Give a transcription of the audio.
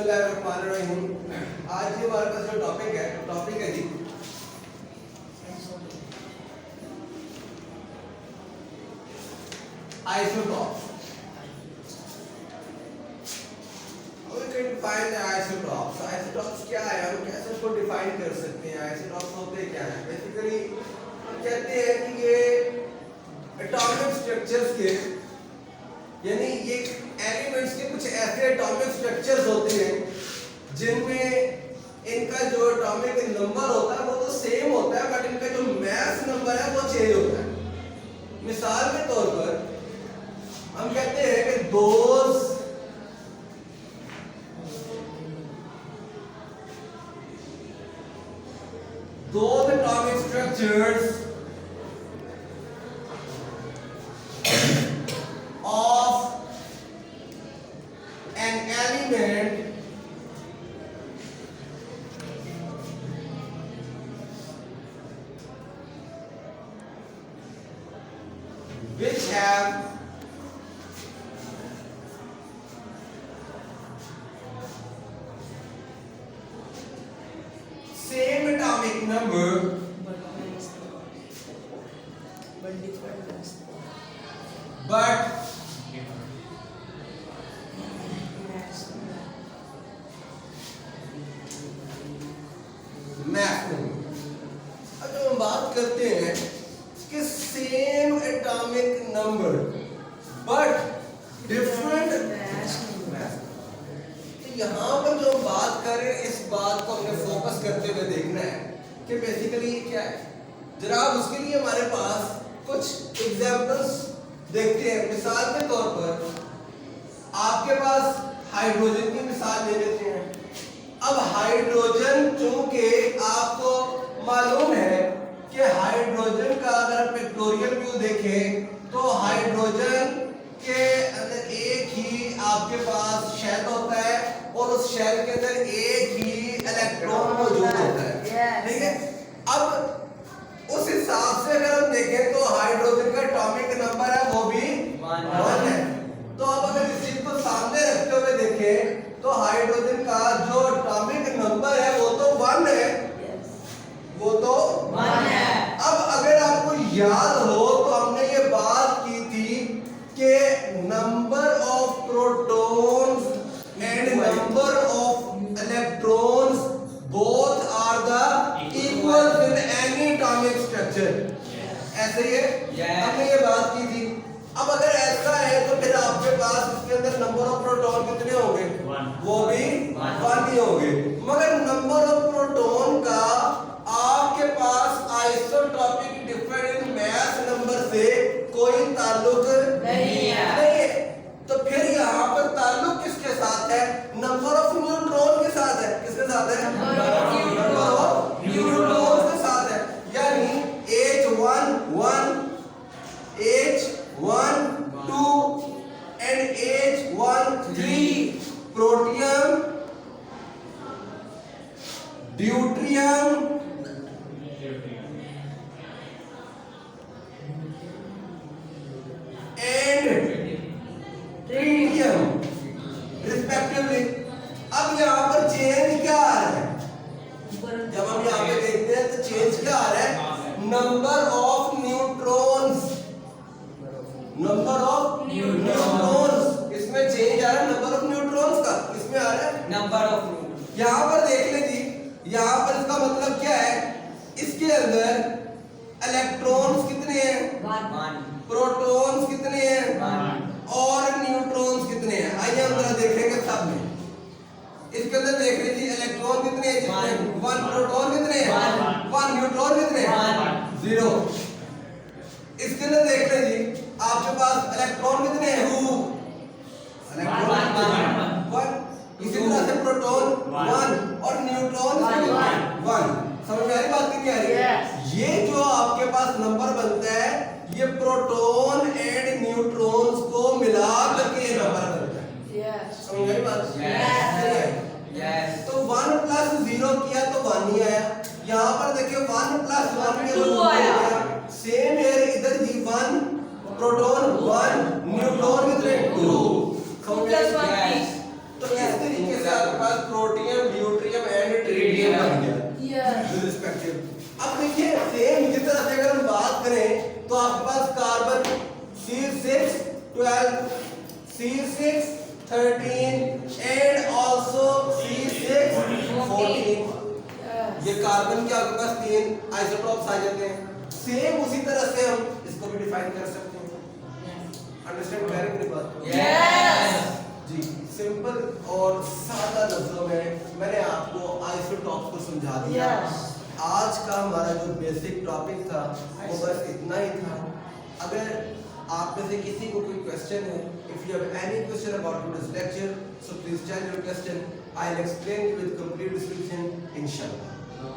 बिस्मिल्लाहिर्रहमानिर्रहीम। आज ये हमारे पास जो टॉपिक है जी आइसोटॉप्स। आइसोटॉप्स आइसोटॉप्स क्या है, हम कैसे उसको डिफाइन कर सकते हैं? आइसोटॉप्स होते क्या है? बेसिकली हम कहते हैं कि ये एटॉमिक स्ट्रक्चर्स के, यानी ये एलिमेंट्स के कुछ ऐसे एटॉमिक स्ट्रक्चर्स होते हैं जिनमें इनका जो एटॉमिक नंबर होता है वो तो सेम होता है, बट इनका जो मास नंबर है वो चेंज होता है। मिसाल के तौर पर हम कहते हैं कि those atomic structures of an element which have same atomic number but mass number। अब जब हम बात करते हैं कि same atomic number but different mass, तो यहाँ पर जो हम बात कर रहे हैं इस बात को हमने फोकस करते हुए देखना है कि बेसिकली क्या है। जरा उसके लिए हमारे पास कुछ एग्जांपल्स देखते हैं। मिसाल के तौर पर आपके पास हाइड्रोजन की मिसाल ले लेते हैं। अब हाइड्रोजन, चूंकि आपको मालूम है कि हाइड्रोजन का अगर पिक्टोरियल व्यू देखें तो हाइड्रोजन के अंदर एक ही आपके पास शेल होता है और उस शेल के अंदर एक ही इलेक्ट्रॉन मौजूद होता है, ठीक है। अब उस हिसाब से अगर हम देखें तो हाइड्रोजन का एटॉमिक नंबर है वो भी 1 है। तो अब अगर इस चीज को सामने रखते हुए देखें तो हाइड्रोजन का जो एटॉमिक नंबर है वो तो 1 है, वो तो 1 है। अब अगर आपको याद हो तो हमने ये बात की थी कि number of protons and number of electrons both are the equal in any atomic structure. ऐसे ही है, हमने ये बात की थी। अब अगर ऐसा है तो फिर आपके पास इसके अंदर नंबर ऑफ प्रोटॉन कितने होंगे? वो भी 1 ही होंगे। मगर नंबर ऑफ प्रोटॉन का आपके पास आइसोटॉपिक डिफरेंट मास नंबर से कोई ताल्लुक नहीं है। तो फिर यहाँ पर ताल्लुक किसके साथ है? नंबर ऑफ न्यूट्रॉन के साथ है। किसके साथ है? नंबर ऑफ न्यूट्रॉन के साथ है। यानी H1 1, H1 2 and H1 3 protium, deuterium and tritium respectively. अब यहाँ पर चेंज क्या आ रहा है? जब हम यहाँ पे देखते हैं तो चेंज क्या आ रहा है? Number of neutrons, number of neutrons, इसमें चेंज आ रहा है। नंबर ऑफ न्यूट्रॉन्स का इसमें आ रहा है नंबर ऑफ। यहाँ पर देख लीजिए, यहाँ पर इसका मतलब क्या है? इसके अंदर इलेक्ट्रॉन्स कितने हैं? 1। प्रोटॉन्स कितने हैं? 1। और न्यूट्रॉन्स कितने हैं? आइए हम जरा देखेंगे सब में। इसके अंदर देख लीजिए इलेक्ट्रॉन कितने हैं? 1। प्रोटॉन कितने हैं? 1। न्यूट्रॉन कितने हैं? 0। इसके अंदर देख लीजिए आपके पास इलेक्ट्रॉन कितने हैं? 2। इलेक्ट्रॉन 1। इसी तरह से प्रोटॉन 1 और न्यूट्रॉन 1। समझ में आ रही बात की नहीं आ रही? ये जो आपके पास नंबर बनता है ये प्रोटॉन एंड न्यूट्रॉन्स को मिला करके ये नंबर बनता है। समझ में आ रही बात? तो 1 प्लस 0 किया तो 1 ही आया। यहाँ पर देखिए 1 प्लस 1 किया तो 2 आया। सेम है इधर जी 1 प्रोटॉन 1 न्यूट्रॉन कितने 2। तो C6 13 and also C6 14. ये कार्बन के आपके पास 3 आइसोटॉप्स आ जाते हैं। सेम उसी तरह से हम इसको भी डिफाइन कर सकते हैं। अंडरस्टैंड कर रहे हैं मेरी बात? यस जी, सिंपल और सादा लफ्जों में मैंने आपको आइसोटॉप्स को समझा दिया। आज का हमारा जो बेसिक टॉपिक था वो बस इतना ही था। अगर आप में से किसी को कोई क्वेश्चन है, if you have any question about today's lecture, so please tell your question, I will explain with complete description इंशाल्लाह। नो